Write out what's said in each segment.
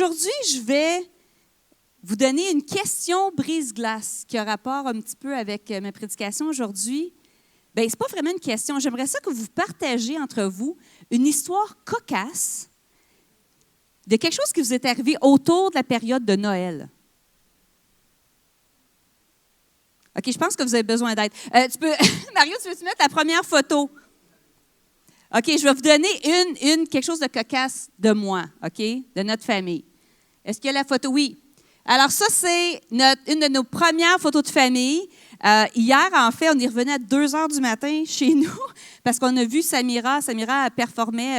aujourd'hui, je vais vous donner une question brise-glace qui a rapport un petit peu avec ma prédication aujourd'hui. Bien, ce n'est pas vraiment une question. J'aimerais ça que vous partagez entre vous une histoire cocasse de quelque chose qui vous est arrivé autour de la période de Noël. OK, je pense que vous avez besoin d'aide. Mario, tu veux-tu mettre la première photo? OK, je vais vous donner quelque chose de cocasse de moi, OK, de notre famille. Est-ce qu'il y a la photo? Oui. Alors ça, c'est une de nos premières photos de famille. Hier, en fait, on est revenu à 2 heures du matin chez nous parce qu'on a vu Samira. Samira performait,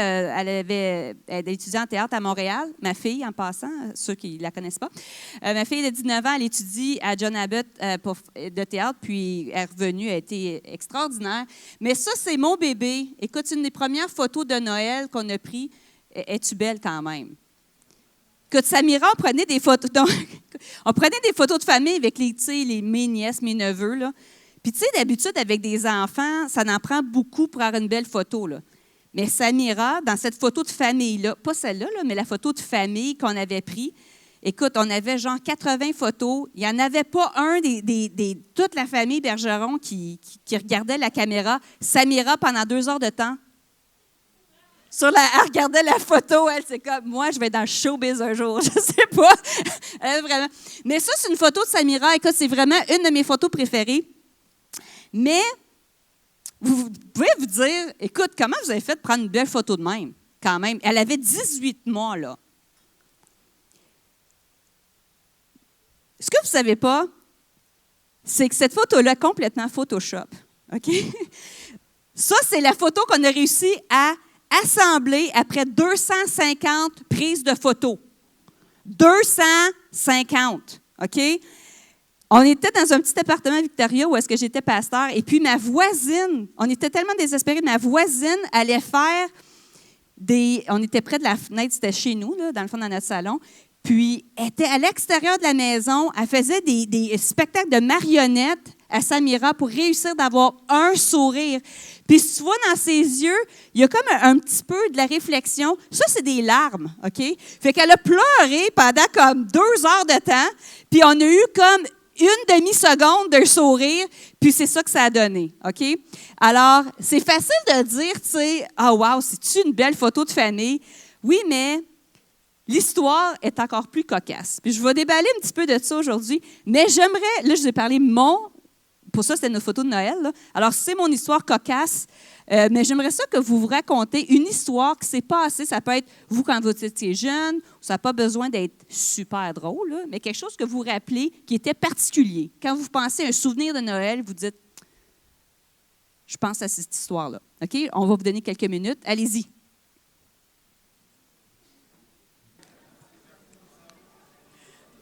elle étudiait en théâtre à Montréal. Ma fille, en passant, ceux qui ne la connaissent pas. Ma fille de 19 ans, elle étudie à John Abbott de théâtre, puis elle est revenue, elle a été extraordinaire. Mais ça, c'est mon bébé. Écoute, une des premières photos de Noël qu'on a prises. Es-tu belle quand même? Que Samira, on prenait des photos de famille avec mes nièces, mes neveux. Là. Puis, tu sais, d'habitude, avec des enfants, ça en prend beaucoup pour avoir une belle photo. Là. Mais Samira, dans cette photo de famille-là, pas celle-là, là, mais la photo de famille qu'on avait prise, écoute, on avait genre 80 photos. Il n'y en avait pas un toute la famille Bergeron qui regardait la caméra. Samira, pendant 2 heures de temps, elle regardait la photo, elle, c'est comme, moi, je vais dans le showbiz un jour, je sais pas. Vraiment. Mais ça, c'est une photo de Samira. Écoute, c'est vraiment une de mes photos préférées. Mais, vous pouvez vous dire, écoute, comment vous avez fait de prendre une belle photo de même, quand même? Elle avait 18 mois, là. Ce que vous ne savez pas, c'est que cette photo-là est complètement Photoshop. OK? Ça, c'est la photo qu'on a réussi à assemblée après 250 prises de photos. 250, OK? On était dans un petit appartement à Victoria où est-ce que j'étais pasteur. Et puis, ma voisine, on était tellement désespérés, ma voisine allait faire on était près de la fenêtre, c'était chez nous, là, dans le fond, dans notre salon. Puis, elle était à l'extérieur de la maison, elle faisait des spectacles de marionnettes à Samira pour réussir d'avoir un sourire. Puis, si tu vois dans ses yeux, il y a comme un petit peu de la réflexion. Ça, c'est des larmes, OK? Fait qu'elle a pleuré pendant comme 2 heures de temps, puis on a eu comme une demi-seconde d'un sourire, puis c'est ça que ça a donné, OK? Alors, c'est facile de dire, tu sais, « Ah, wow, c'est-tu une belle photo de famille? » Oui, mais l'histoire est encore plus cocasse. Puis je vais déballer un petit peu de ça aujourd'hui, mais j'aimerais, là, je vous ai parlé pour ça, c'était notre photo de Noël, là. Alors, c'est mon histoire cocasse, mais j'aimerais ça que vous vous racontez une histoire qui s'est passée. Ça peut être vous quand vous étiez jeune, ça n'a pas besoin d'être super drôle, là, mais quelque chose que vous vous rappelez qui était particulier. Quand vous pensez à un souvenir de Noël, vous dites, je pense à cette histoire-là. OK? On va vous donner quelques minutes. Allez-y.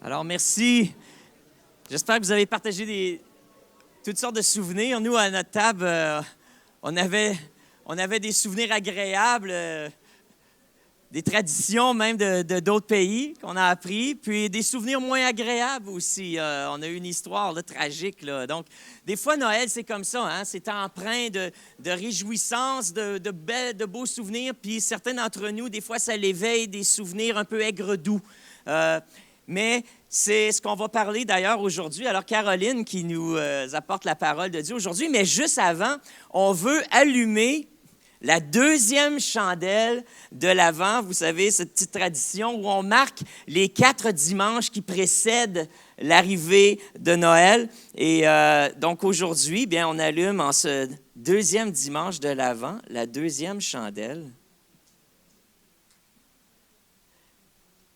Alors, merci. J'espère que vous avez partagé toutes sortes de souvenirs. Nous, à notre table, on avait des souvenirs agréables, des traditions même de d'autres pays qu'on a appris, puis des souvenirs moins agréables aussi. On a eu une histoire là, tragique. Là. Donc, des fois, Noël, c'est comme ça. Hein? C'est empreint de réjouissance, de beaux souvenirs, puis certains d'entre nous, des fois, ça l'éveille des souvenirs un peu aigre-doux. Mais c'est ce qu'on va parler d'ailleurs aujourd'hui. Alors, Caroline qui nous apporte la parole de Dieu aujourd'hui. Mais juste avant, on veut allumer la 2e chandelle de l'Avent. Vous savez, cette petite tradition où on marque les 4 dimanches qui précèdent l'arrivée de Noël. Et donc aujourd'hui, bien, on allume en ce 2e dimanche de l'Avent la 2e chandelle.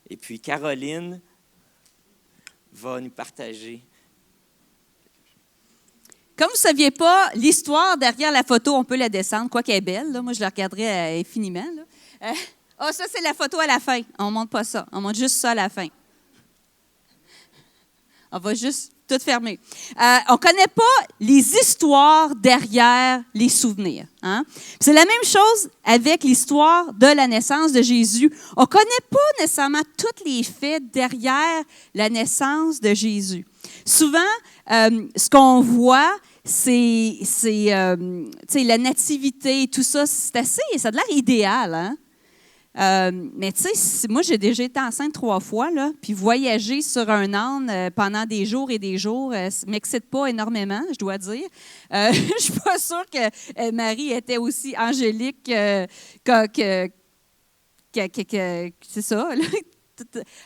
Et puis Caroline va nous partager. Comme vous ne saviez pas, l'histoire derrière la photo, on peut la descendre, quoi qu'elle est belle. Là. Moi, je la regarderai infiniment. Ça, c'est la photo à la fin. On ne montre pas ça. On montre juste ça à la fin. On va juste tout fermer. On ne connaît pas les histoires derrière les souvenirs. Hein? C'est la même chose avec l'histoire de la naissance de Jésus. On ne connaît pas nécessairement tous les faits derrière la naissance de Jésus. Souvent, ce qu'on voit, c'est la nativité et tout ça, ça a l'air idéal. Hein? Mais tu sais, moi, j'ai déjà été enceinte 3 fois, là, puis voyager sur un âne pendant des jours et des jours ne m'excite pas énormément, je dois dire. Je ne suis pas sûre que Marie était aussi angélique que c'est ça, là,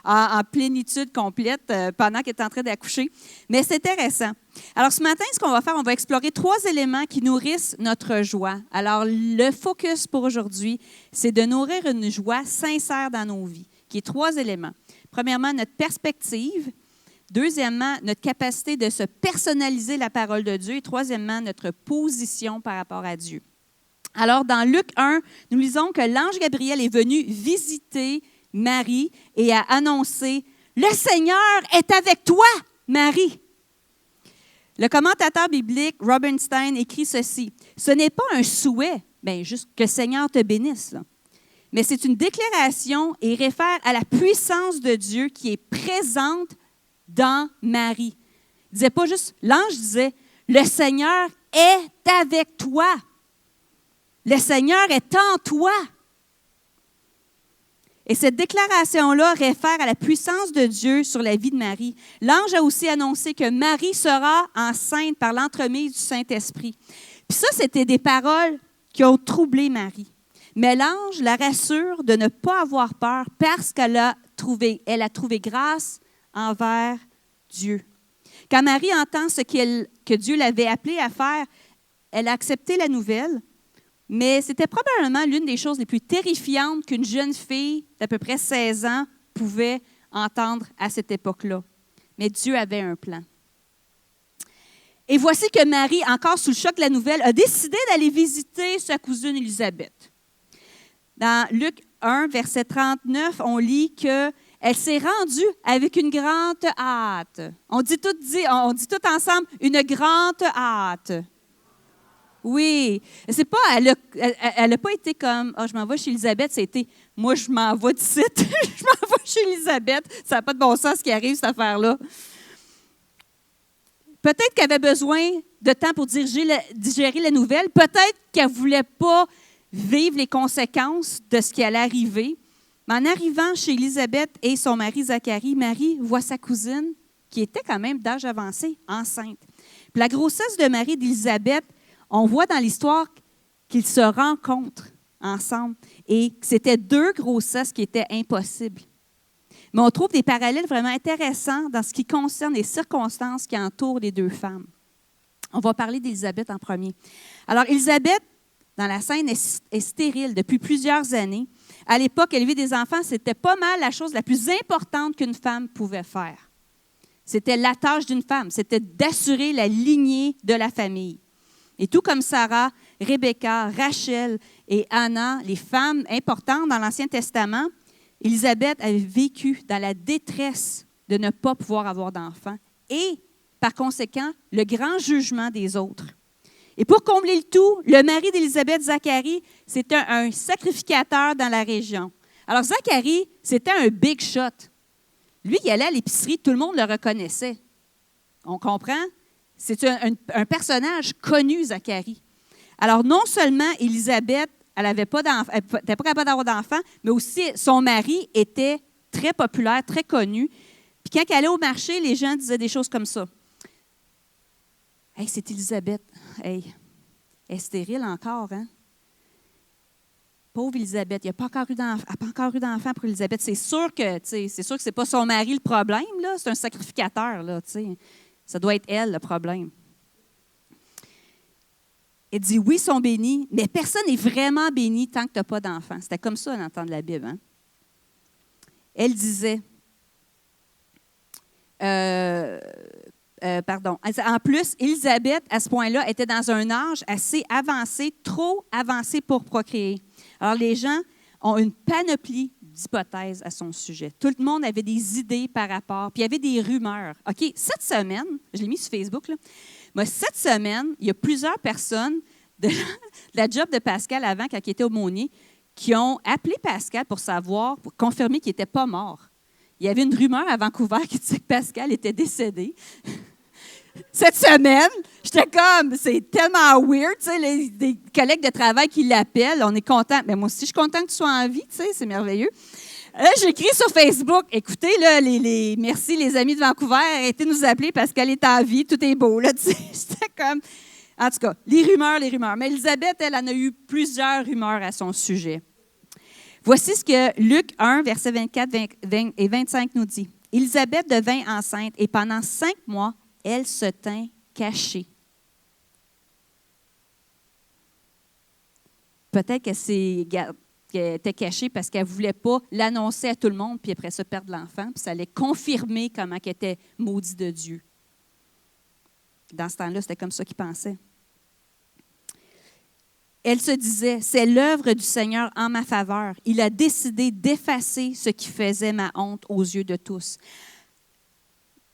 en plénitude complète pendant qu'elle est en train d'accoucher. Mais c'est intéressant. Alors, ce matin, ce qu'on va faire, on va explorer 3 éléments qui nourrissent notre joie. Alors, le focus pour aujourd'hui, c'est de nourrir une joie sincère dans nos vies, qui est 3 éléments. Premièrement, notre perspective. Deuxièmement, notre capacité de se personnaliser la parole de Dieu. Et troisièmement, notre position par rapport à Dieu. Alors, dans Luc 1, nous lisons que l'ange Gabriel est venu visiter Marie et a annoncé « Le Seigneur est avec toi, Marie ». Le commentateur biblique Robert Stein écrit ceci. « Ce n'est pas un souhait, bien, juste que le Seigneur te bénisse, là. Mais c'est une déclaration et réfère à la puissance de Dieu qui est présente dans Marie. » Il ne disait pas juste, l'ange disait « Le Seigneur est avec toi. Le Seigneur est en toi. » Et cette déclaration-là réfère à la puissance de Dieu sur la vie de Marie. L'ange a aussi annoncé que Marie sera enceinte par l'entremise du Saint-Esprit. Puis ça, c'était des paroles qui ont troublé Marie. Mais l'ange la rassure de ne pas avoir peur parce qu'elle a trouvé grâce envers Dieu. Quand Marie entend ce que Dieu l'avait appelée à faire, elle a accepté la nouvelle. Mais c'était probablement l'une des choses les plus terrifiantes qu'une jeune fille d'à peu près 16 ans pouvait entendre à cette époque-là. Mais Dieu avait un plan. Et voici que Marie, encore sous le choc de la nouvelle, a décidé d'aller visiter sa cousine Élisabeth. Dans Luc 1, verset 39, on lit qu'elle s'est rendue avec une grande hâte. On dit tout ensemble, une grande hâte. Oui, c'est pas, elle n'a pas été comme, je m'en vais chez Élisabeth, c'était, moi, je m'en vais de site, je m'en vais chez Élisabeth, ça n'a pas de bon sens ce qui arrive, cette affaire-là. Peut-être qu'elle avait besoin de temps pour digérer la nouvelle, peut-être qu'elle ne voulait pas vivre les conséquences de ce qui allait arriver. Mais en arrivant chez Élisabeth et son mari Zacharie, Marie voit sa cousine, qui était quand même d'âge avancé, enceinte. Puis la grossesse de Marie et d'Élisabeth, on voit dans l'histoire qu'ils se rencontrent ensemble et que c'était 2 grossesses qui étaient impossibles. Mais on trouve des parallèles vraiment intéressants dans ce qui concerne les circonstances qui entourent les 2 femmes. On va parler d'Élisabeth en premier. Alors, Élisabeth, dans la scène, est stérile depuis plusieurs années. À l'époque, élever des enfants, c'était pas mal la chose la plus importante qu'une femme pouvait faire. C'était la tâche d'une femme, c'était d'assurer la lignée de la famille. Et tout comme Sarah, Rebecca, Rachel et Anna, les femmes importantes dans l'Ancien Testament, Élisabeth avait vécu dans la détresse de ne pas pouvoir avoir d'enfants et, par conséquent, le grand jugement des autres. Et pour combler le tout, le mari d'Élisabeth, Zacharie, c'était un sacrificateur dans la région. Alors, Zacharie, c'était un big shot. Lui, il allait à l'épicerie, tout le monde le reconnaissait. On comprend? C'est un personnage connu, Zacharie. Alors, non seulement Élisabeth, elle n'était pas capable d'avoir d'enfants, mais aussi son mari était très populaire, très connu. Puis quand elle allait au marché, les gens disaient des choses comme ça. « Hey, c'est Élisabeth. Hey, elle est stérile encore, hein? Pauvre Élisabeth, il n'y a pas encore eu d'enfant pour Élisabeth. C'est sûr que ce n'est pas son mari le problème, là. C'est un sacrificateur, là, tu sais. Ça doit être elle, le problème. » Elle dit, oui, ils sont bénis, mais personne n'est vraiment béni tant que tu n'as pas d'enfant. C'était comme ça, à l'entendre la Bible. Hein? Elle disait, en plus, Élisabeth, à ce point-là, était dans un âge assez avancé, trop avancé pour procréer. Alors, les gens ont une panoplie d'hypothèses à son sujet. Tout le monde avait des idées par rapport, puis il y avait des rumeurs. OK, cette semaine, je l'ai mis sur Facebook, là, mais cette semaine, il y a plusieurs personnes de la job de Pascal avant, quand il était aumônier, qui ont appelé Pascal pour confirmer qu'il n'était pas mort. Il y avait une rumeur à Vancouver qui disait que Pascal était décédé. cette semaine. J'étais comme, c'est tellement weird, tu sais, des collègues de travail qui l'appellent. On est content. Mais moi aussi, je suis contente que tu sois en vie, tu sais, c'est merveilleux. Là, j'écris sur Facebook, écoutez, là, merci les amis de Vancouver, arrêtez de nous appeler parce qu'elle est en vie, tout est beau, là, tu sais. C'était comme, en tout cas, les rumeurs. Mais Élisabeth, elle en a eu plusieurs rumeurs à son sujet. Voici ce que Luc 1, versets 24 et 25 nous dit. Élisabeth devint enceinte et pendant 5 mois, elle se tint cachée. Peut-être qu'elle était cachée parce qu'elle ne voulait pas l'annoncer à tout le monde, puis après ça, perdre l'enfant, puis ça allait confirmer comment elle était maudite de Dieu. Dans ce temps-là, c'était comme ça qu'il pensait. Elle se disait, c'est l'œuvre du Seigneur en ma faveur. Il a décidé d'effacer ce qui faisait ma honte aux yeux de tous.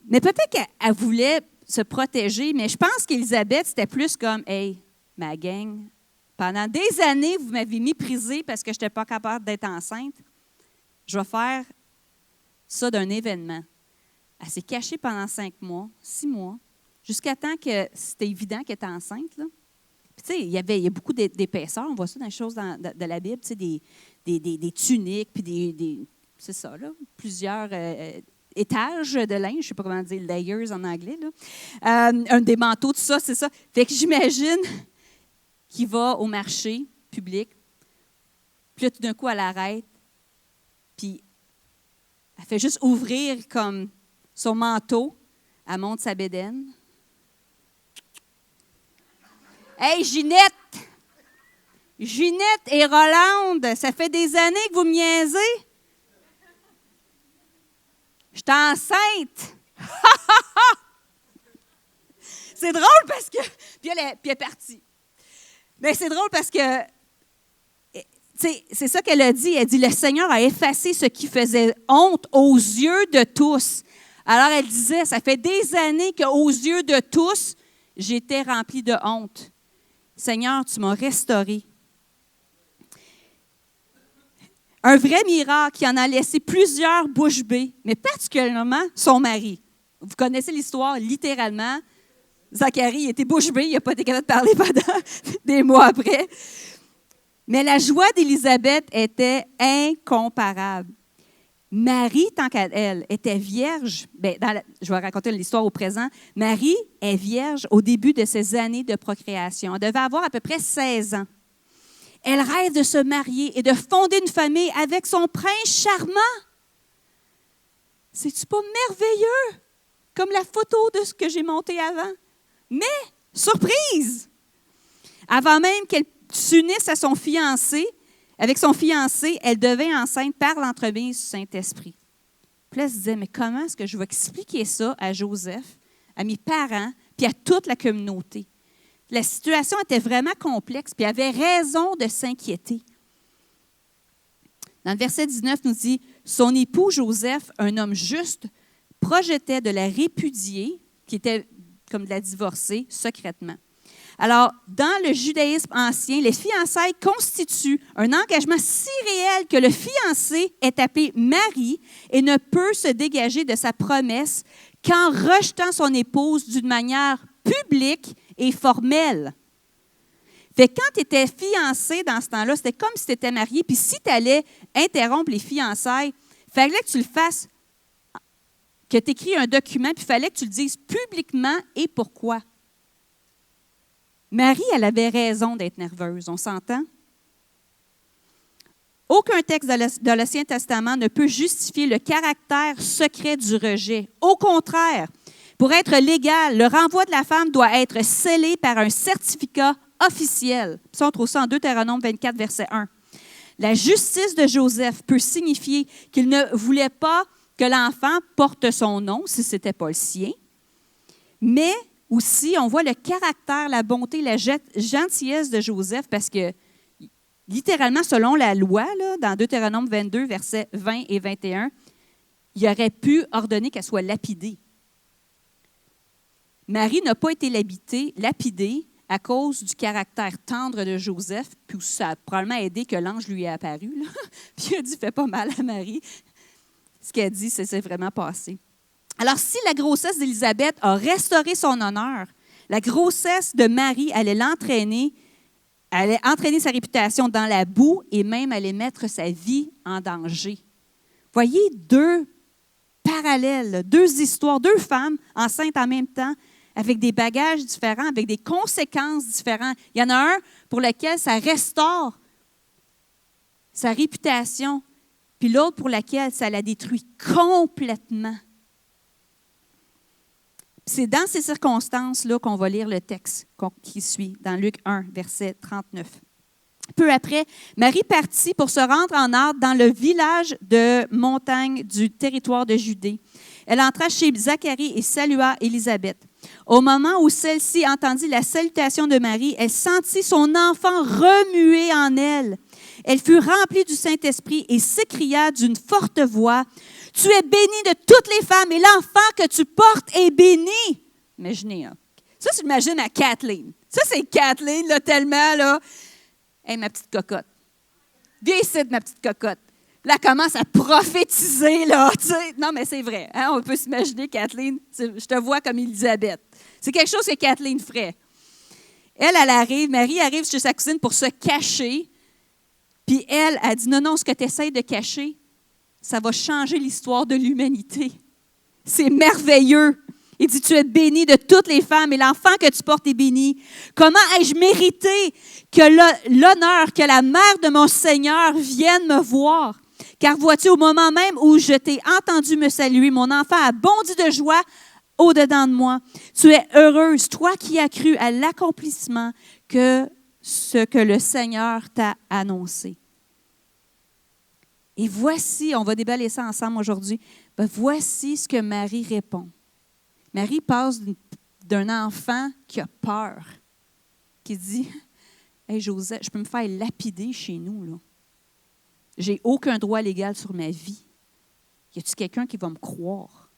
Mais peut-être qu'elle voulait se protéger, mais je pense qu'Élisabeth, c'était plus comme, hey, ma gang, pendant des années, vous m'avez méprisée parce que je n'étais pas capable d'être enceinte. Je vais faire ça d'un événement. Elle s'est cachée pendant 5 mois, 6 mois, jusqu'à temps que c'était évident qu'elle était enceinte, là. Puis, tu sais, il y a beaucoup d'épaisseur. On voit ça dans les choses de la Bible, tu sais, des tuniques, puis c'est ça, là, plusieurs étages de linge, je ne sais pas comment dire, layers en anglais, là. Des manteaux, tout ça, c'est ça. Fait que j'imagine qu'il va au marché public, puis là, tout d'un coup, elle arrête, puis elle fait juste ouvrir comme son manteau, elle monte sa bédaine. Hey, Ginette et Rolande, ça fait des années que vous me niaisez. Je suis enceinte. C'est drôle parce que... Puis elle est partie. Mais c'est drôle parce que... C'est ça qu'elle a dit. Elle dit, le Seigneur a effacé ce qui faisait honte aux yeux de tous. Alors elle disait, ça fait des années qu'aux yeux de tous, j'étais remplie de honte. Seigneur, tu m'as restaurée. Un vrai miracle qui en a laissé plusieurs bouche bée, mais particulièrement son mari. Vous connaissez l'histoire, littéralement. Zacharie était bouche bée, il n'a pas été capable de parler pendant des mois après. Mais la joie d'Élisabeth était incomparable. Marie, tant qu'elle était vierge, je vais raconter l'histoire au présent. Marie est vierge au début de ses années de procréation. Elle devait avoir à peu près 16 ans. Elle rêve de se marier et de fonder une famille avec son prince charmant. C'est-tu pas merveilleux? Comme la photo de ce que j'ai monté avant. Mais, surprise! Avant même qu'elle s'unisse à son fiancé, avec son fiancé, elle devint enceinte par l'entremise du Saint-Esprit. Puis là, elle se disait, mais comment est-ce que je vais expliquer ça à Joseph, à mes parents, puis à toute la communauté? La situation était vraiment complexe, puis elle avait raison de s'inquiéter. Dans le verset 19, nous dit, son époux Joseph, un homme juste, projetait de la répudier, qui était comme de la divorcer, secrètement. Alors, dans le judaïsme ancien, les fiançailles constituent un engagement si réel que le fiancé est appelé mari et ne peut se dégager de sa promesse qu'en rejetant son épouse d'une manière publique et formelle. Fait que quand tu étais fiancé dans ce temps-là, c'était comme si tu étais marié, puis si tu allais interrompre les fiançailles, il fallait que tu le fasses, que tu écris un document, puis il fallait que tu le dises publiquement et pourquoi. Marie, elle avait raison d'être nerveuse, on s'entend? Aucun texte de l'Ancien Testament ne peut justifier le caractère secret du rejet. Au contraire, pour être légal, le renvoi de la femme doit être scellé par un certificat officiel. Ça, on trouve ça en Deutéronome 24, verset 1. La justice de Joseph peut signifier qu'il ne voulait pas que l'enfant porte son nom, si ce n'était pas le sien, mais aussi, on voit le caractère, la bonté, la gentillesse de Joseph, parce que, littéralement, selon la loi, là, dans Deutéronome 22, versets 20 et 21, il aurait pu ordonner qu'elle soit lapidée. Marie n'a pas été lapidée à cause du caractère tendre de Joseph, puis ça a probablement aidé que l'ange lui ait apparu. Là. Puis il a dit, fais pas mal à Marie. Ce qu'elle a dit, c'est vraiment passé. Alors, si la grossesse d'Élisabeth a restauré son honneur, la grossesse de Marie allait entraîner sa réputation dans la boue et même allait mettre sa vie en danger. Voyez deux parallèles, deux histoires, deux femmes enceintes en même temps, avec des bagages différents, avec des conséquences différentes. Il y en a un pour lequel ça restaure sa réputation, puis l'autre pour laquelle ça la détruit complètement. C'est dans ces circonstances-là qu'on va lire le texte qui suit, dans Luc 1, verset 39. Peu après, Marie partit pour se rendre en Arde dans le village de montagne du territoire de Judée. Elle entra chez Zacharie et salua Élisabeth. Au moment où celle-ci entendit la salutation de Marie, elle sentit son enfant remuer en elle. Elle fut remplie du Saint-Esprit et s'écria d'une forte voix, « Tu es bénie de toutes les femmes et l'enfant que tu portes est béni. » Imaginez, hein? Ça, tu l'imagines à Kathleen. Ça, c'est Kathleen, là, tellement, là. Hey, ma petite cocotte. Viens ici, ma petite cocotte. Là, elle commence à prophétiser, là, tu sais. Non, mais c'est vrai, hein? On peut s'imaginer, Kathleen, je te vois comme Élisabeth. C'est quelque chose que Kathleen ferait. Elle arrive, Marie arrive chez sa cousine pour se cacher. Puis elle dit, non, ce que tu essaies de cacher, ça va changer l'histoire de l'humanité. C'est merveilleux. Il dit, tu es bénie de toutes les femmes et l'enfant que tu portes est béni. Comment ai-je mérité que l'honneur, que la mère de mon Seigneur vienne me voir? Car vois-tu, au moment même où je t'ai entendu me saluer, mon enfant a bondi de joie au-dedans de moi. Tu es heureuse, toi qui as cru à l'accomplissement que ce que le Seigneur t'a annoncé. Et voici, on va déballer ça ensemble aujourd'hui, voici ce que Marie répond. Marie passe d'un enfant qui a peur, qui dit, « Hey Joseph, je peux me faire lapider chez nous, là. J'ai aucun droit légal sur ma vie. Y a-t-il quelqu'un qui va me croire? »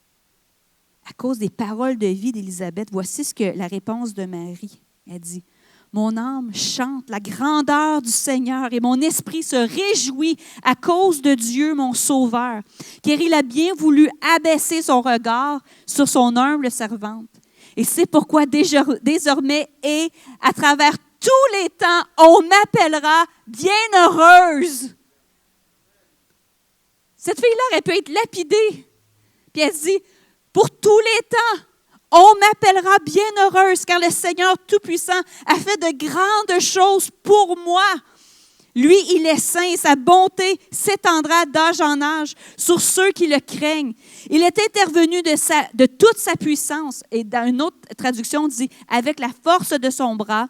À cause des paroles de vie d'Élisabeth, voici ce que la réponse de Marie. Elle dit, « Mon âme chante la grandeur du Seigneur et mon esprit se réjouit à cause de Dieu, mon Sauveur, car il a bien voulu abaisser son regard sur son humble servante. Et c'est pourquoi désormais et à travers tous les temps, on m'appellera bienheureuse. » Cette fille-là aurait pu être lapidée. Puis elle dit, « Pour tous les temps, on m'appellera bienheureuse, car le Seigneur Tout-Puissant a fait de grandes choses pour moi. Lui, il est saint et sa bonté s'étendra d'âge en âge sur ceux qui le craignent. Il est intervenu de toute sa puissance. » Et dans une autre traduction, on dit « avec la force de son bras.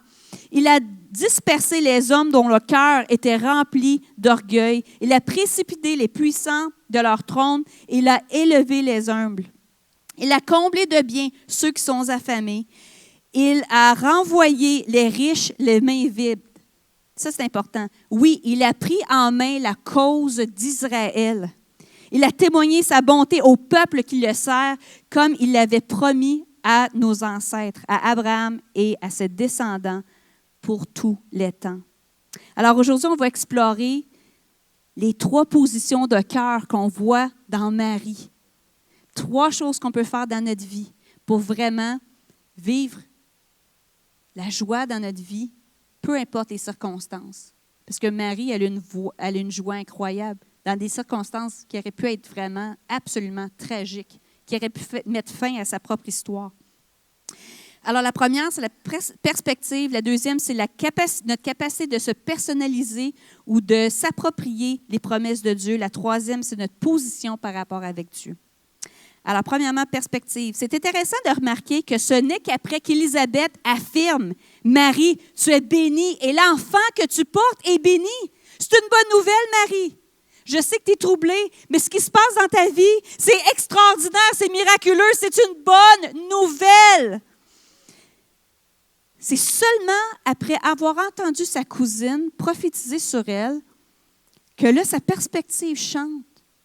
Il a dispersé les hommes dont le cœur était rempli d'orgueil. Il a précipité les puissants de leur trône. Il a élevé les humbles. Il a comblé de bien ceux qui sont affamés. Il a renvoyé les riches les mains vides. » Ça, c'est important. Oui, il a pris en main la cause d'Israël. Il a témoigné sa bonté au peuple qui le sert, comme il l'avait promis à nos ancêtres, à Abraham et à ses descendants pour tous les temps. Alors aujourd'hui, on va explorer les 3 positions de cœur qu'on voit dans Marie. 3 choses qu'on peut faire dans notre vie pour vraiment vivre la joie dans notre vie, peu importe les circonstances. Parce que Marie, elle a une joie incroyable dans des circonstances qui auraient pu être vraiment absolument tragiques, qui auraient pu mettre fin à sa propre histoire. Alors, la première, c'est la perspective. La deuxième, c'est notre capacité de se personnaliser ou de s'approprier les promesses de Dieu. La troisième, c'est notre position par rapport avec Dieu. Alors, premièrement, perspective. C'est intéressant de remarquer que ce n'est qu'après qu'Élisabeth affirme « Marie, tu es bénie et l'enfant que tu portes est béni. » C'est une bonne nouvelle, Marie. Je sais que tu es troublée, mais ce qui se passe dans ta vie, c'est extraordinaire, c'est miraculeux, c'est une bonne nouvelle. C'est seulement après avoir entendu sa cousine prophétiser sur elle que là, sa perspective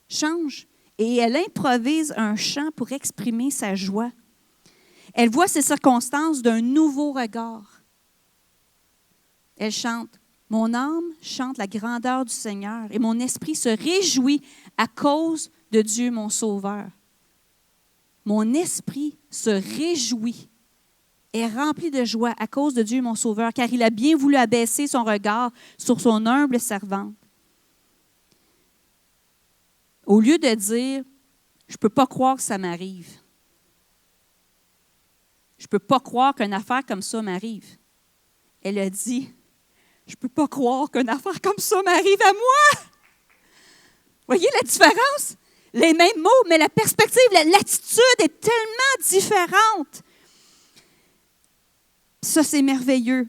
change. Et elle improvise un chant pour exprimer sa joie. Elle voit ces circonstances d'un nouveau regard. Elle chante « Mon âme chante la grandeur du Seigneur et mon esprit se réjouit à cause de Dieu, mon Sauveur. » mon esprit se réjouit, est rempli de joie à cause de Dieu mon Sauveur, car il a bien voulu abaisser son regard sur son humble servante. Au lieu de dire, je ne peux pas croire que ça m'arrive. Je ne peux pas croire qu'une affaire comme ça m'arrive. Elle a dit, je ne peux pas croire qu'une affaire comme ça m'arrive à moi. Voyez la différence? Les mêmes mots, mais la perspective, l'attitude est tellement différente. Ça, c'est merveilleux.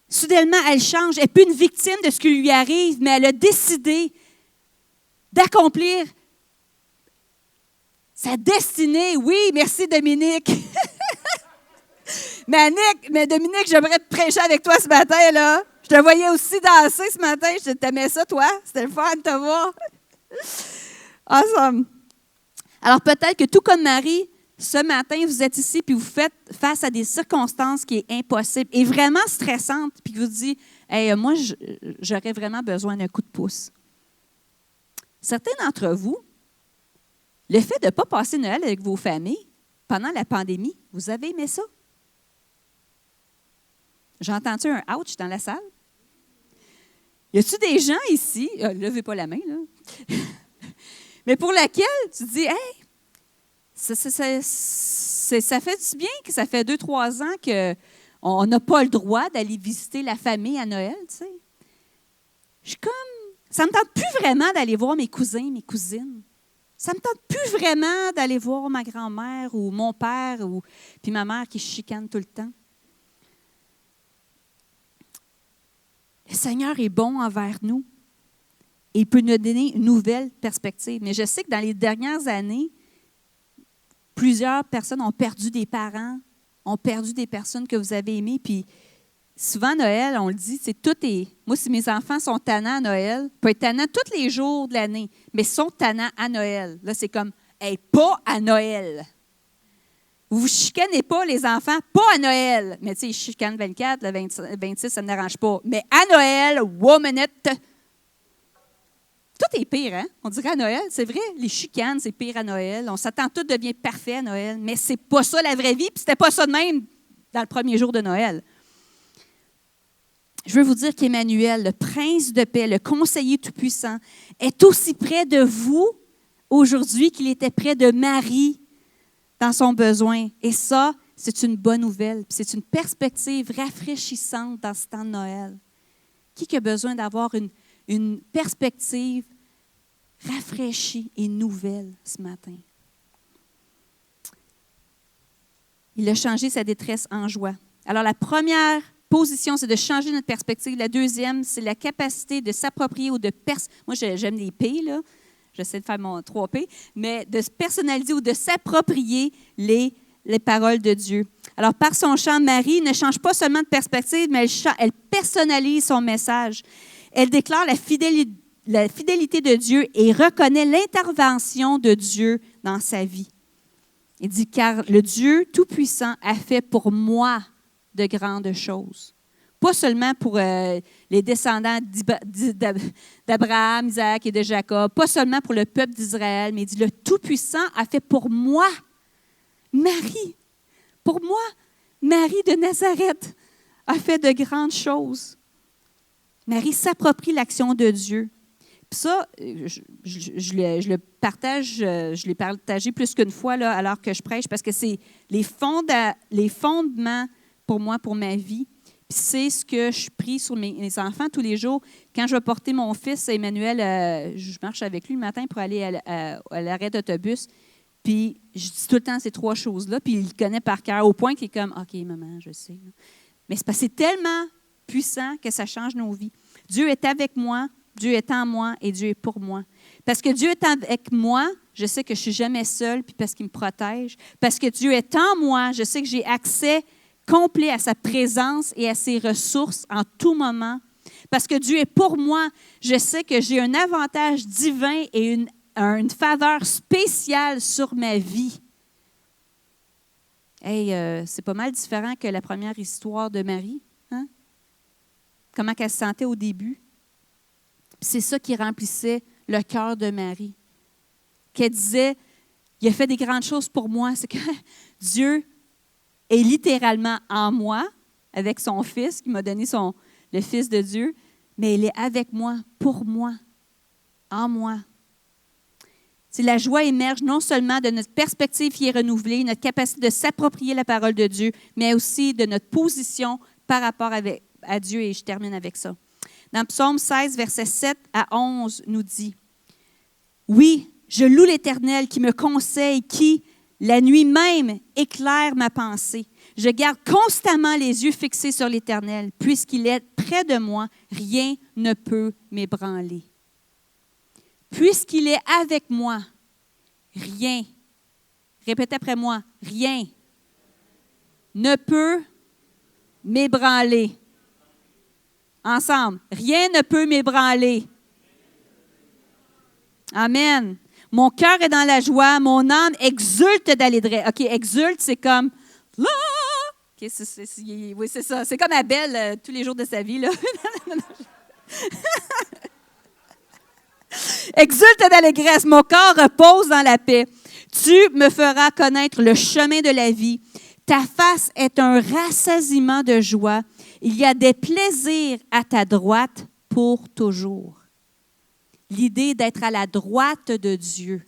Soudainement, elle change. Elle n'est plus une victime de ce qui lui arrive, mais elle a décidé d'accomplir sa destinée. Oui, merci Dominique. Mais Dominique, j'aimerais te prêcher avec toi ce matin, là. Je te voyais aussi danser ce matin. Je t'aimais ça, toi. C'était le fun de te voir. Awesome. Alors peut-être que tout comme Marie, ce matin, vous êtes ici puis vous faites face à des circonstances qui est impossible et vraiment stressantes, puis vous dites, hey, moi, j'aurais vraiment besoin d'un coup de pouce. Certains d'entre vous, le fait de ne pas passer Noël avec vos familles pendant la pandémie, vous avez aimé ça? J'ai entendu un « ouch » dans la salle. Y a-t-il des gens ici, levez pas la main, là, mais pour laquelle tu te dis, hey, ça fait du bien que ça fait 2-3 ans qu'on n'a pas le droit d'aller visiter la famille à Noël, tu sais. Je suis comme, ça ne me tente plus vraiment d'aller voir mes cousins, mes cousines. Ça ne me tente plus vraiment d'aller voir ma grand-mère ou mon père puis ma mère qui chicane tout le temps. Le Seigneur est bon envers nous et il peut nous donner une nouvelle perspective. Mais je sais que dans les dernières années, plusieurs personnes ont perdu des parents, ont perdu des personnes que vous avez aimées. Puis souvent, Noël, on le dit, moi, si mes enfants sont tannants à Noël, peut être tannants tous les jours de l'année, mais sont tannants à Noël. Là, c'est comme, hey, pas à Noël. Vous ne chicanez pas les enfants, pas à Noël. Mais tu sais, ils chicanent 24, le 26, ça ne me dérange pas. Mais à Noël, one minute. Tout est pire, hein? On dirait à Noël, c'est vrai, les chicanes, c'est pire à Noël. On s'attend tout devient parfait à Noël, mais c'est pas ça la vraie vie, puis c'était pas ça de même dans le premier jour de Noël. Je veux vous dire qu'Emmanuel, le prince de paix, le conseiller tout-puissant, est aussi près de vous aujourd'hui qu'il était près de Marie dans son besoin. Et ça, c'est une bonne nouvelle. Puis c'est une perspective rafraîchissante dans ce temps de Noël. Qui a besoin d'avoir une perspective rafraîchie et nouvelle ce matin? Il a changé sa détresse en joie. Alors, la première position, c'est de changer notre perspective. La deuxième, c'est la capacité de s'approprier ou de moi, j'aime les P, là. J'essaie de faire mon 3P, mais de se personnaliser ou de s'approprier les paroles de Dieu. Alors, par son chant, Marie ne change pas seulement de perspective, mais elle personnalise son message. Elle déclare la fidélité de Dieu et reconnaît l'intervention de Dieu dans sa vie. Il dit, car le Dieu Tout-Puissant a fait pour moi de grandes choses. Pas seulement pour les descendants d'Abraham, Isaac et de Jacob, pas seulement pour le peuple d'Israël, mais il dit, le Tout-Puissant a fait pour moi, Marie, pour moi, Marie de Nazareth, a fait de grandes choses. Marie s'approprie l'action de Dieu. Puis ça, je le partage, je l'ai partagé plus qu'une fois là, alors que je prêche, parce que c'est les fondements pour moi, pour ma vie. Puis c'est ce que je prie sur mes enfants tous les jours. Quand je vais porter mon fils, Emmanuel, je marche avec lui le matin pour aller à l'arrêt d'autobus. Puis je dis tout le temps ces 3 choses-là, puis il le connaît par cœur, au point qu'il est comme « OK, maman, je sais. » Mais c'est parce que c'est tellement puissant que ça change nos vies. Dieu est avec moi, Dieu est en moi et Dieu est pour moi. Parce que Dieu est avec moi, je sais que je ne suis jamais seule, puis parce qu'il me protège. Parce que Dieu est en moi, je sais que j'ai accès complet à sa présence et à ses ressources en tout moment. Parce que Dieu est pour moi, je sais que j'ai un avantage divin et une faveur spéciale sur ma vie. Hey, c'est pas mal différent que la première histoire de Marie. Hein? Comment elle se sentait au début. Puis c'est ça qui remplissait le cœur de Marie. Qu'elle disait, Il a fait des grandes choses pour moi. C'est que Dieu est littéralement en moi, avec son Fils, qui m'a donné le Fils de Dieu, mais il est avec moi, pour moi, en moi. C'est la joie émerge non seulement de notre perspective qui est renouvelée, notre capacité de s'approprier la parole de Dieu, mais aussi de notre position par rapport à Dieu. Et je termine avec ça. Dans Psaume 16, versets 7 à 11, nous dit, « Oui, je loue l'Éternel qui me conseille, qui, la nuit même, éclaire ma pensée. Je garde constamment les yeux fixés sur l'Éternel. Puisqu'il est près de moi, rien ne peut m'ébranler. » Puisqu'il est avec moi, rien, répétez après moi, rien ne peut m'ébranler. Ensemble, rien ne peut m'ébranler. Amen. Mon cœur est dans la joie, mon âme exulte d'allégresse. OK, exulte, c'est comme... Okay, oui, c'est ça. C'est comme Abel tous les jours de sa vie, là. Exulte d'allégresse, mon corps repose dans la paix. Tu me feras connaître le chemin de la vie. Ta face est un rassasiement de joie. Il y a des plaisirs à ta droite pour toujours. L'idée d'être à la droite de Dieu.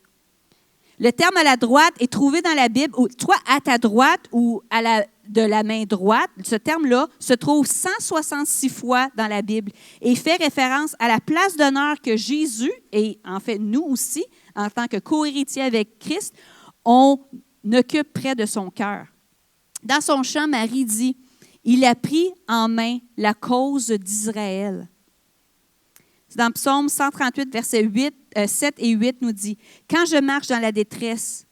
Le terme à la droite est trouvé dans la Bible, soit à ta droite ou de la main droite. Ce terme-là se trouve 166 fois dans la Bible et fait référence à la place d'honneur que Jésus, et en fait nous aussi, en tant que co-héritiers avec Christ, on occupe près de son cœur. Dans son chant, Marie dit, « Il a pris en main la cause d'Israël. » C'est dans Psaume 138, versets 7 et 8 nous dit, « Quand je marche dans la détresse,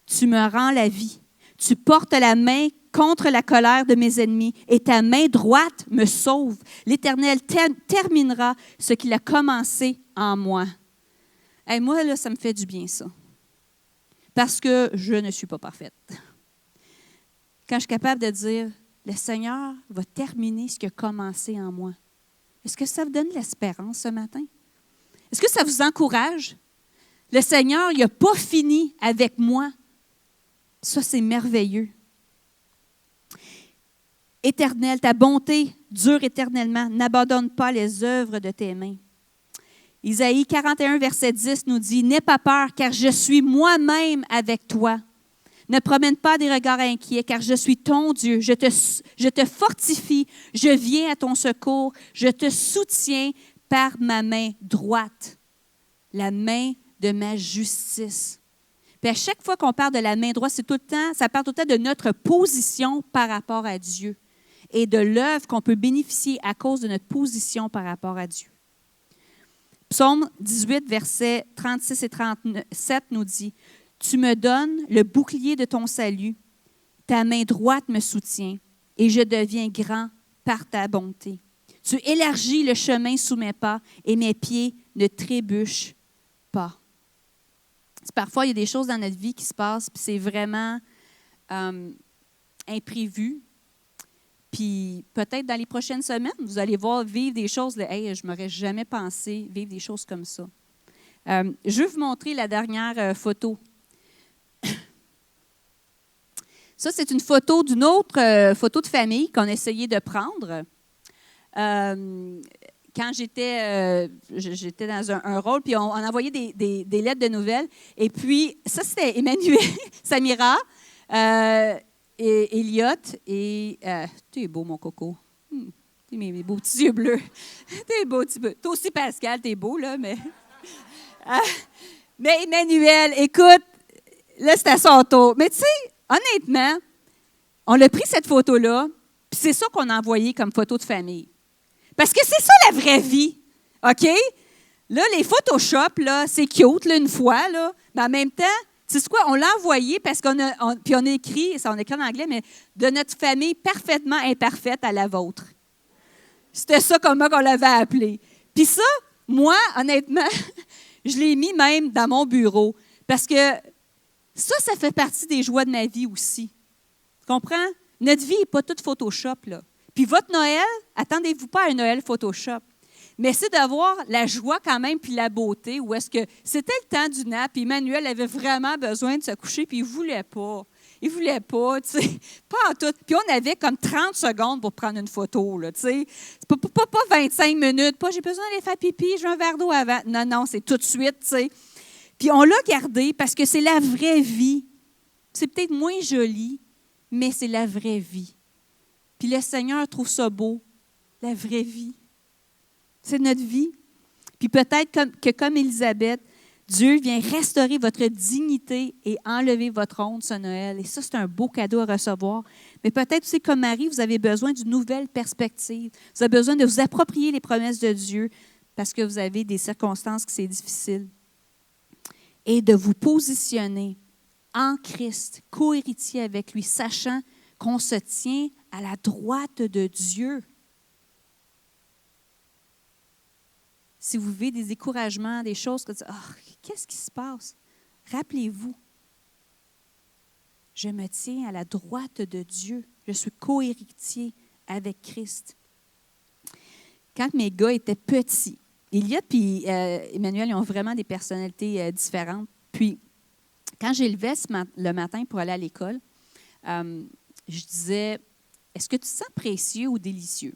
tu me rends la vie. Tu portes la main contre la colère de mes ennemis et ta main droite me sauve. L'Éternel terminera ce qu'il a commencé en moi. » Hey, moi, là, ça me fait du bien, ça. Parce que je ne suis pas parfaite. Quand je suis capable de dire, le Seigneur va terminer ce qu'il a commencé en moi. Est-ce que ça vous donne l'espérance ce matin? Est-ce que ça vous encourage? Le Seigneur, il n'a pas fini avec moi. Ça, c'est merveilleux. Éternel, ta bonté dure éternellement. N'abandonne pas les œuvres de tes mains. Isaïe 41, verset 10 nous dit, « N'aie pas peur, car je suis moi-même avec toi. Ne promène pas des regards inquiets, car je suis ton Dieu. Je te fortifie, je viens à ton secours, je te soutiens par ma main droite, la main de ma justice. » Puis à chaque fois qu'on parle de la main droite, ça parle tout le temps de notre position par rapport à Dieu et de l'œuvre qu'on peut bénéficier à cause de notre position par rapport à Dieu. Psaume 18, versets 36 et 37 nous dit, « Tu me donnes le bouclier de ton salut, ta main droite me soutient, et je deviens grand par ta bonté. Tu élargis le chemin sous mes pas, et mes pieds ne trébuchent pas. » Parfois, il y a des choses dans notre vie qui se passent, puis c'est vraiment imprévu. Puis peut-être dans les prochaines semaines, vous allez voir vivre des choses, hey, je ne m'aurais jamais pensé vivre des choses comme ça. Je vais vous montrer la dernière photo. Ça, c'est une photo d'une autre photo de famille qu'on a essayé de prendre. Quand j'étais dans un rôle, puis on envoyait des lettres de nouvelles. Et puis, ça, c'était Emmanuel, Samira, et Elliot. Et tu es beau, mon coco. Tu mes beaux petits yeux bleus. T'es beau, petit peu. Toi aussi, Pascal, t'es beau, là, mais... mais Emmanuel, écoute, là, c'est à son tour. Mais tu sais, honnêtement, on a pris cette photo-là, puis c'est ça qu'on a envoyé comme photo de famille. Parce que c'est ça la vraie vie, OK? Là, les Photoshop, là, c'est cute, là, une fois, là, mais en même temps, tu sais quoi, on l'a envoyé parce qu'on a écrit, ça on écrit en anglais, mais de notre famille parfaitement imparfaite à la vôtre. C'était ça comment on l'avait appelé. Puis ça, moi, honnêtement, je l'ai mis même dans mon bureau parce que ça fait partie des joies de ma vie aussi. Tu comprends? Notre vie n'est pas toute Photoshop, là. Puis votre Noël, attendez-vous pas à un Noël Photoshop. Mais c'est de voir la joie quand même, puis la beauté, où est-ce que c'était le temps du nap, puis Emmanuel avait vraiment besoin de se coucher, puis il ne voulait pas. Il ne voulait pas, tu sais, pas en tout. Puis on avait comme 30 secondes pour prendre une photo, là, tu sais. C'est pas 25 minutes, pas j'ai besoin d'aller faire pipi, je veux un verre d'eau avant. Non, non, c'est tout de suite, tu sais. Puis on l'a gardé parce que c'est la vraie vie. C'est peut-être moins joli, mais c'est la vraie vie. Puis le Seigneur trouve ça beau, la vraie vie. C'est notre vie. Puis peut-être comme Élisabeth, Dieu vient restaurer votre dignité et enlever votre honte ce Noël. Et ça, c'est un beau cadeau à recevoir. Mais peut-être aussi, comme Marie, vous avez besoin d'une nouvelle perspective. Vous avez besoin de vous approprier les promesses de Dieu parce que vous avez des circonstances qui sont difficiles. Et de vous positionner en Christ, co-héritier avec lui, sachant qu'on se tient à la droite de Dieu. Si vous vivez des découragements, des choses que vous dites, qu'est-ce qui se passe? Rappelez-vous, je me tiens à la droite de Dieu. Je suis co-héritier avec Christ. Quand mes gars étaient petits, Elliot et Emmanuel, ils ont vraiment des personnalités différentes. Puis, quand j'élevais le matin pour aller à l'école, je disais, est-ce que tu te sens précieux ou délicieux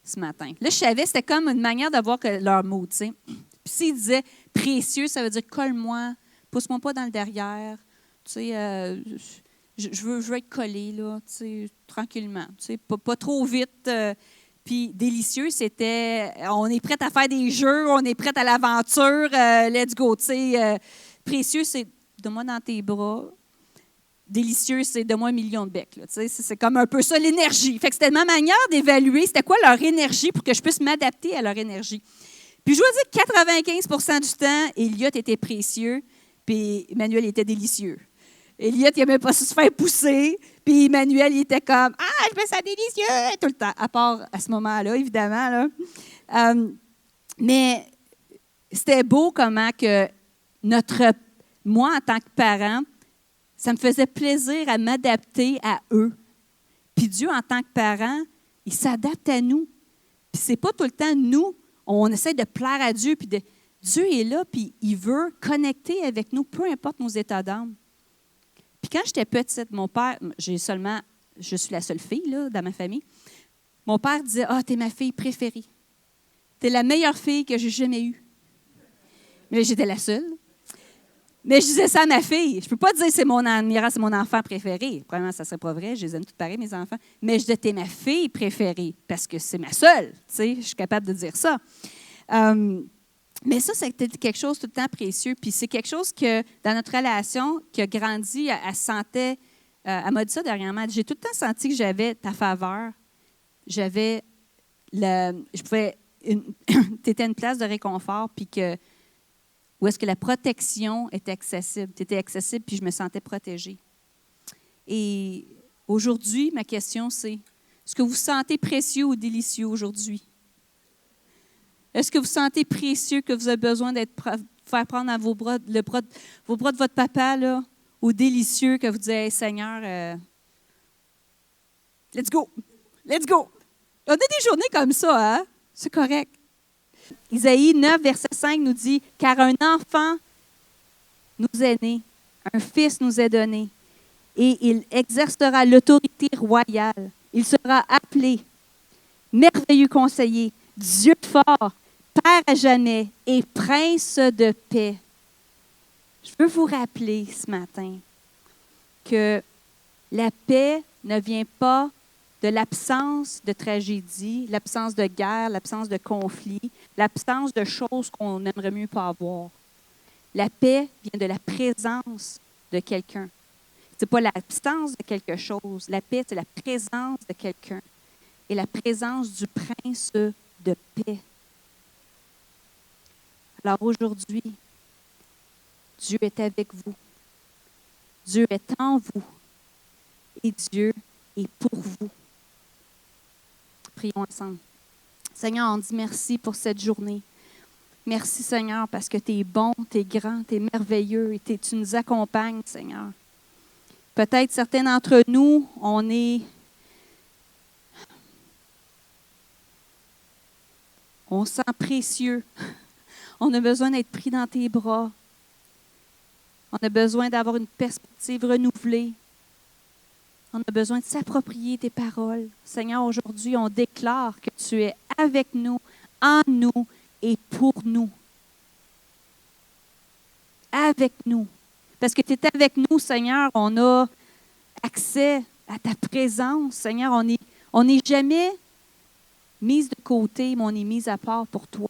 ce matin? Là, je savais, c'était comme une manière d'avoir leur mot, tu sais. Puis s'ils disaient précieux, ça veut dire colle-moi, pousse-moi pas dans le derrière, tu sais, je veux être collé, là, tu sais, tranquillement, tu sais, pas trop vite. Puis délicieux, c'était, on est prêt à faire des jeux, on est prêt à l'aventure, let's go, tu sais. Précieux, c'est donne-moi dans tes bras. Délicieux, c'est donne-moi 1 million de becs. Là, c'est comme un peu ça, l'énergie. Fait que c'était ma manière d'évaluer c'était quoi leur énergie pour que je puisse m'adapter à leur énergie. Puis je dois dire que 95% du temps, Elliot était précieux, puis Emmanuel était délicieux. Elliot, il n'aimait pas se faire pousser, puis Emmanuel, il était comme « Ah, je me sens délicieux! » tout le temps, à part à ce moment-là, évidemment. Là. Mais c'était beau comment que moi, en tant que parent, ça me faisait plaisir à m'adapter à eux. Puis Dieu, en tant que parent, il s'adapte à nous. Puis c'est pas tout le temps nous, on essaie de plaire à Dieu. Puis Dieu est là, puis il veut connecter avec nous, peu importe nos états d'âme. Puis quand j'étais petite, mon père, je suis la seule fille là, dans ma famille, mon père disait « Ah, t'es ma fille préférée. T'es la meilleure fille que j'ai jamais eue. » Mais j'étais la seule. Mais je disais ça à ma fille. Je ne peux pas dire c'est mon admirant, c'est mon enfant préféré. Probablement, ça ne serait pas vrai. Je les aime toutes pareilles, mes enfants. Mais je disais, t'es ma fille préférée parce que c'est ma seule. Tu sais, je suis capable de dire ça. Mais ça, c'était quelque chose tout le temps précieux. Puis c'est quelque chose que, dans notre relation, qui a grandi, elle sentait, elle m'a dit ça dernièrement. J'ai tout le temps senti que j'avais ta faveur. Tu étais une place de réconfort, puis que où est-ce que la protection était accessible. Tu étais accessible, puis je me sentais protégée. Et aujourd'hui, ma question, c'est, est-ce que vous vous sentez précieux ou délicieux aujourd'hui? Est-ce que vous sentez précieux que vous avez besoin faire prendre à vos bras de votre papa, là, ou délicieux que vous dites, hey, Seigneur, let's go, let's go. On a des journées comme ça, hein? C'est correct. Isaïe 9, verset 5 nous dit « Car un enfant nous est né, un fils nous est donné, et il exercera l'autorité royale. Il sera appelé merveilleux conseiller, Dieu fort, Père à jamais et prince de paix. » Je veux vous rappeler ce matin que la paix ne vient pas de l'absence de tragédie, l'absence de guerre, l'absence de conflit, l'absence de choses qu'on aimerait mieux pas avoir. La paix vient de la présence de quelqu'un. Ce n'est pas l'absence de quelque chose. La paix, c'est la présence de quelqu'un et la présence du prince de paix. Alors aujourd'hui, Dieu est avec vous. Dieu est en vous et Dieu est pour vous. Prions ensemble. Seigneur, on dit merci pour cette journée. Merci, Seigneur, parce que tu es bon, tu es grand, tu es merveilleux et tu nous accompagnes, Seigneur. Peut-être certains d'entre nous, on est On se sent précieux. On a besoin d'être pris dans tes bras. On a besoin d'avoir une perspective renouvelée. On a besoin de s'approprier tes paroles. Seigneur, aujourd'hui, on déclare que tu es avec nous, en nous et pour nous. Avec nous. Parce que tu es avec nous, Seigneur, on a accès à ta présence. Seigneur, on n'est jamais mise de côté, mais on est mise à part pour toi.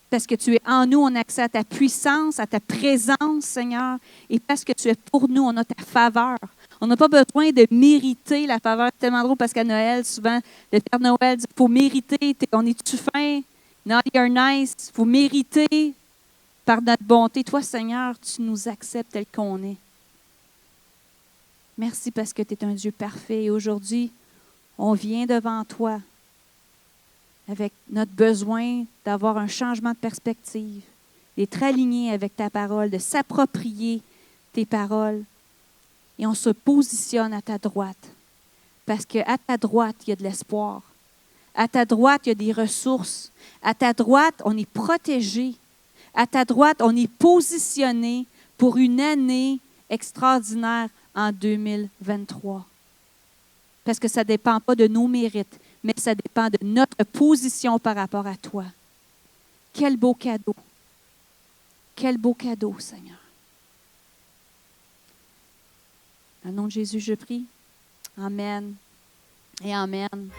Parce que tu es en nous, on a accès à ta puissance, à ta présence, Seigneur. Et parce que tu es pour nous, on a ta faveur. On n'a pas besoin de mériter la faveur. C'est tellement drôle parce qu'à Noël, souvent, le Père Noël dit « il faut mériter, on est-tu fin? Naughty or nice? Il faut mériter par notre bonté. » Toi, Seigneur, tu nous acceptes tel qu'on est. Merci parce que tu es un Dieu parfait. Et aujourd'hui, on vient devant toi avec notre besoin d'avoir un changement de perspective, d'être aligné avec ta parole, de s'approprier tes paroles. Et on se positionne à ta droite. Parce qu'à ta droite, il y a de l'espoir. À ta droite, il y a des ressources. À ta droite, on est protégé. À ta droite, on est positionné pour une année extraordinaire en 2023. Parce que ça ne dépend pas de nos mérites, mais ça dépend de notre position par rapport à toi. Quel beau cadeau. Quel beau cadeau, Seigneur. Dans le nom de Jésus, je prie. Amen et amen.